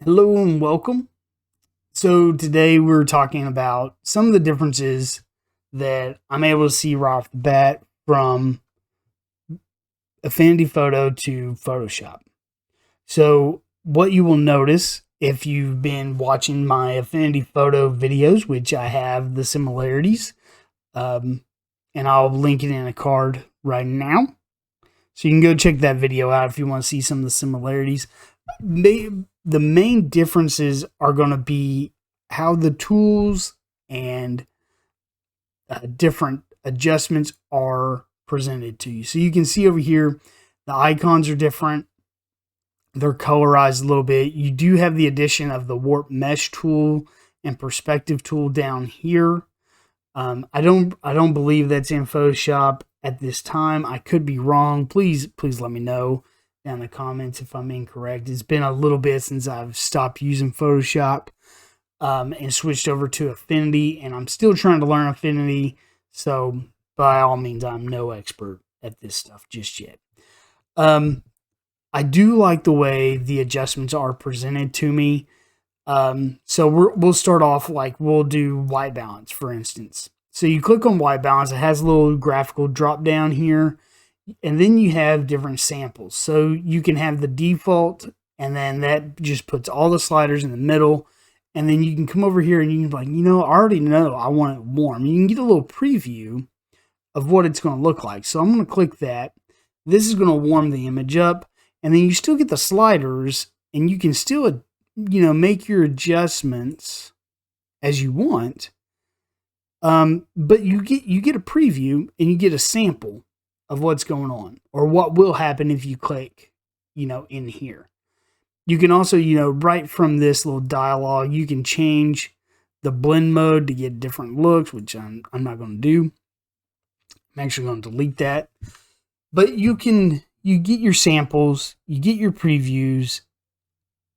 Hello and welcome. So today we're talking about some of the differences that I'm able to see right off the bat from Affinity Photo to Photoshop. So what you will notice if you've been watching my Affinity Photo videos, which I have the similarities, um, and I'll link it in a card right now. So you can go check that video out if you want to see some of the similarities. The main differences are going to be how the tools and different adjustments are presented to you. So you can see over here, the icons are different. They're colorized a little bit. You do have the addition of the warp mesh tool and perspective tool down here. I don't believe that's in Photoshop at this time. I could be wrong. Please let me know down in the comments if I'm incorrect. It's been a little bit since I've stopped using Photoshop and switched over to Affinity, and I'm still trying to learn Affinity. So by all means, I'm no expert at this stuff just yet. I do like the way the adjustments are presented to me. So we'll start off like we'll do white balance, for instance. So you click on white balance, it has a little graphical drop down here, and then you have different samples. So you can have the default, and then that just puts all the sliders in the middle. And then you can come over here and you can be like, I already know I want it warm. You can get a little preview of what it's going to look like. So I'm going to click that. This is going to warm the image up, and then you still get the sliders, and you can still make your adjustments as you want. But you get a preview and you get a sample of what's going on or what will happen if you click, in here. You can also, right from this little dialog, you can change the blend mode to get different looks, which I'm not going to do. I'm actually going to delete that. But you get your samples, you get your previews.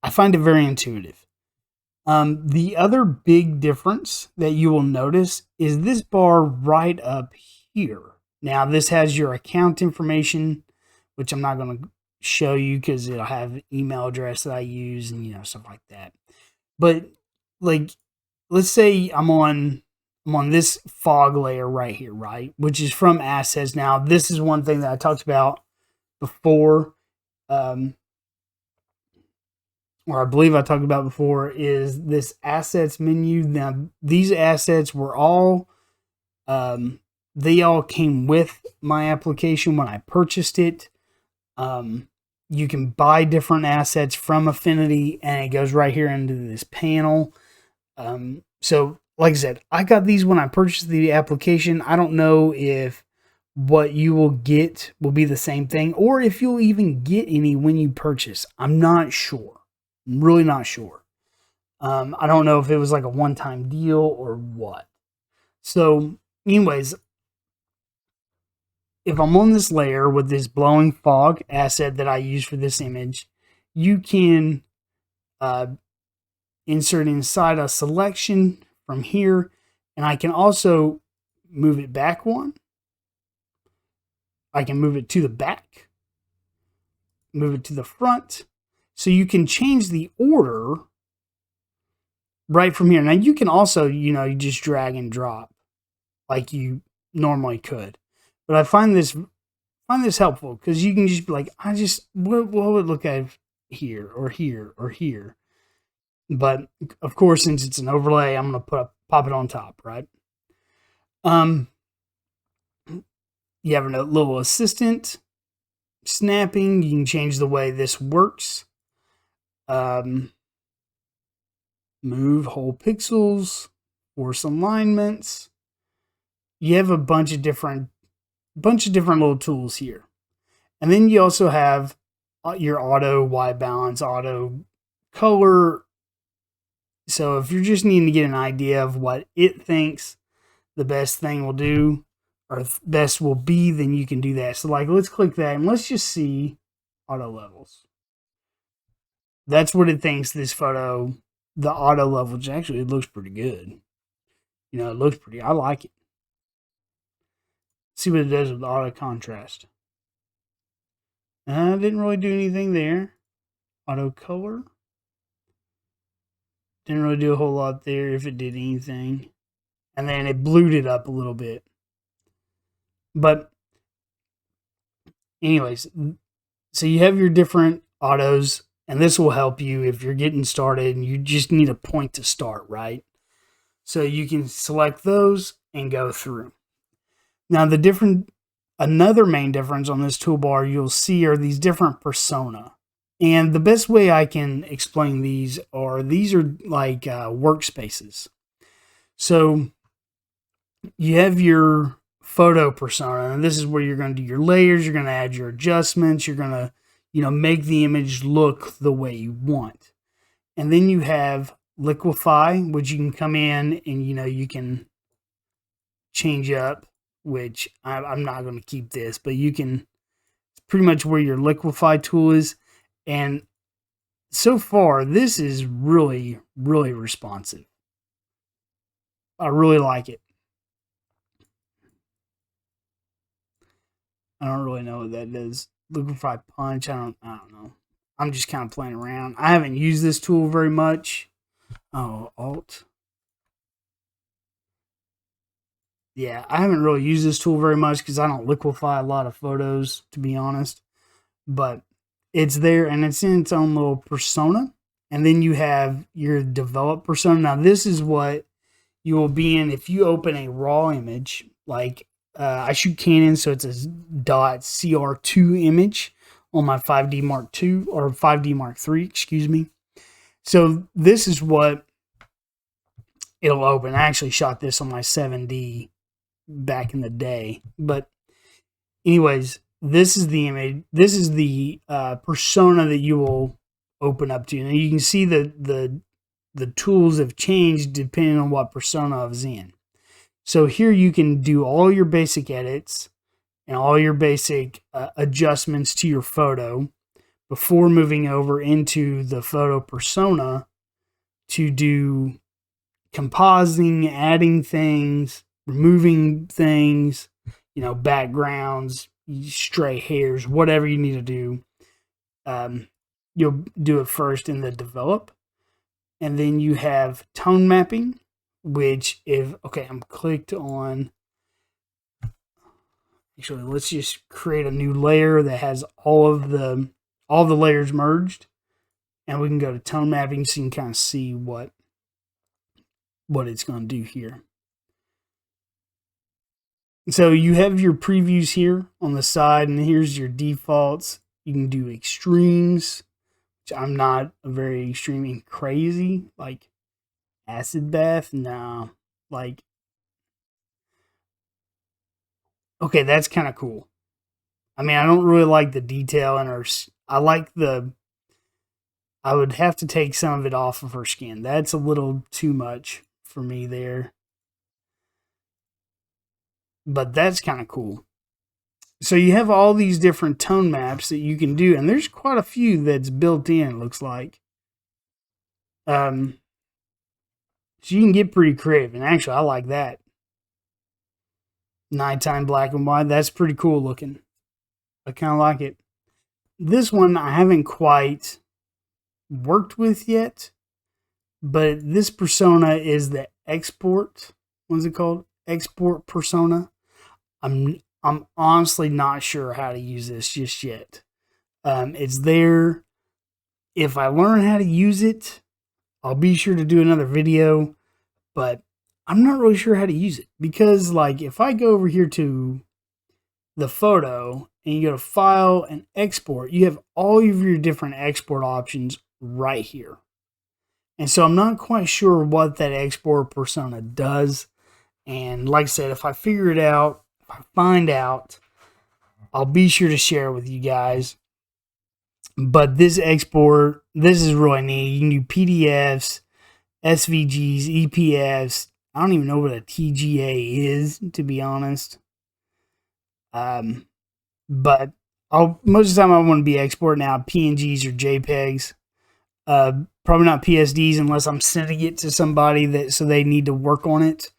I find it very intuitive. The other big difference that you will notice is this bar right up here. Now, this has your account information, which I'm not going to show you because it'll have email address that I use and stuff like that. But like, let's say I'm on this fog layer right here, right, which is from assets. Now, this is one thing that I talked about before. Or I believe I talked about before, is this assets menu. Now, these assets were all, they all came with my application when I purchased it. You can buy different assets from Affinity, and it goes right here into this panel. So, like I said, I got these when I purchased the application. I don't know if what you will get will be the same thing, or if you'll even get any when you purchase. I'm not sure. I'm really not sure. I don't know if it was like a one-time deal or what. So, anyways, if I'm on this layer with this blowing fog asset that I use for this image, you can insert inside a selection from here, and I can also move it back one. I can move it to the back, move it to the front. So you can change the order right from here. Now you can also, you just drag and drop like you normally could. But I find this helpful because you can just be like, what would it look at here or here or here? But of course, since it's an overlay, I'm gonna pop it on top, right? You have a little assistant snapping. You can change the way this works. Move whole pixels, force alignments. You have a bunch of different little tools here. And then you also have your auto white balance, auto color. So if you're just needing to get an idea of what it thinks the best thing will do or best will be, then you can do that. So like, let's click that and let's just see auto levels. That's what it thinks this photo, the auto levels. Actually, it looks pretty good. It looks pretty, I like it. See what it does with the auto contrast. Didn't really do anything there. Auto color. Didn't really do a whole lot there if it did anything. And then it blued it up a little bit. But anyways, so you have your different autos, and this will help you if you're getting started and you just need a point to start, right? So you can select those and go through. Now another main difference on this toolbar you'll see are these different persona. And the best way I can explain these are like workspaces. So you have your photo persona, and this is where you're going to do your layers, you're going to add your adjustments, you're going to, make the image look the way you want. And then you have liquify, which you can come in and, you can change up, which I'm not going to keep this, but you can, it's pretty much where your liquify tool is. And so far, this is really, really responsive. I really like it. I don't really know what that is. Liquify punch. I don't know. I'm just kind of playing around. I haven't used this tool very much. Oh, Alt. Yeah, I haven't really used this tool very much because I don't liquify a lot of photos, to be honest. But it's there and it's in its own little persona. And then you have your develop persona. Now, this is what you will be in if you open a raw image. Like I shoot Canon, so it's a .cr2 image on my 5D Mark II or 5D Mark III, excuse me. So this is what it'll open. I actually shot this on my 7D back in the day. But anyways, this is the image. This is the persona that you will open up to. Now you can see the tools have changed depending on what persona I was in. So here you can do all your basic edits and all your basic adjustments to your photo before moving over into the photo persona to do compositing, adding things, removing things, backgrounds, stray hairs, whatever you need to do. You'll do it first in the develop. And then you have tone mapping, which I'm clicked on. Actually, let's just create a new layer that has all the layers merged. And we can go to tone mapping so you can kind of see what it's going to do here. So you have your previews here on the side, and here's your defaults. You can do extremes, which I'm not a very extreme crazy, like acid bath. No, like, okay, that's kind of cool. I mean, I don't really like the detail in her. I would have to take some of it off of her skin. That's a little too much for me there. But that's kind of cool. So you have all these different tone maps that you can do, and there's quite a few that's built in, it looks like. So you can get pretty creative, and actually I like that. Nighttime black and white, that's pretty cool looking. I kind of like it. This one I haven't quite worked with yet, but this persona is the export. What's it called? Export persona. I'm honestly not sure how to use this just yet. It's there. If I learn how to use it, I'll be sure to do another video, but I'm not really sure how to use it because, like, if I go over here to the photo and you go to file and export, you have all of your different export options right here. And so I'm not quite sure what that export persona does. And like I said, if I figure it out, if I find out, I'll be sure to share with you guys. But this export, this is really neat. You can do PDFs, SVGs, EPFs. I don't even know what a TGA is, to be honest. But most of the time I want to be exporting out PNGs or JPEGs. Probably not PSDs unless I'm sending it to somebody so they need to work on it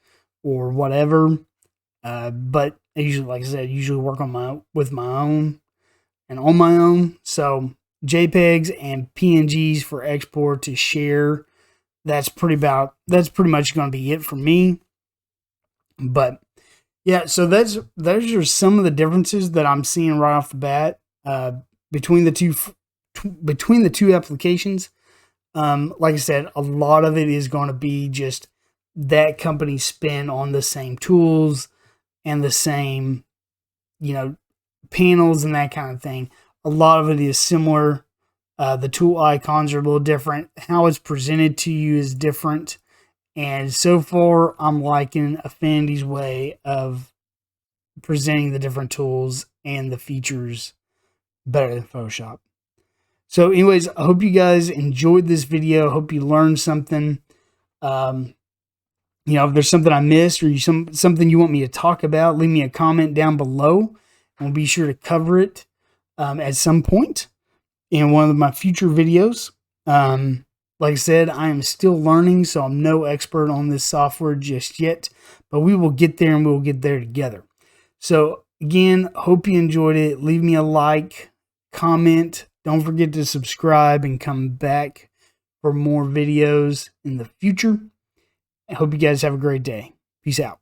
or whatever. But I usually, like I said, work on with my own and on my own. So JPEGs and PNGs for export to share that's pretty much going to be it for me. But yeah, so those are some of the differences that I'm seeing right off the bat between the two applications. Like I said, a lot of it is going to be just that company's spin on the same tools and the same, panels and that kind of thing. A lot of it is similar. The tool icons are a little different. How it's presented to you is different. And so far, I'm liking Affinity's way of presenting the different tools and the features better than Photoshop. So anyways, I hope you guys enjoyed this video. I hope you learned something. If there's something I missed or something you want me to talk about, leave me a comment down below. And we'll be sure to cover it at some point in one of my future videos. Like I said, I am still learning, so I'm no expert on this software just yet. But we will get there, and we'll get there together. So again, hope you enjoyed it. Leave me a like, comment. Don't forget to subscribe and come back for more videos in the future. I hope you guys have a great day. Peace out.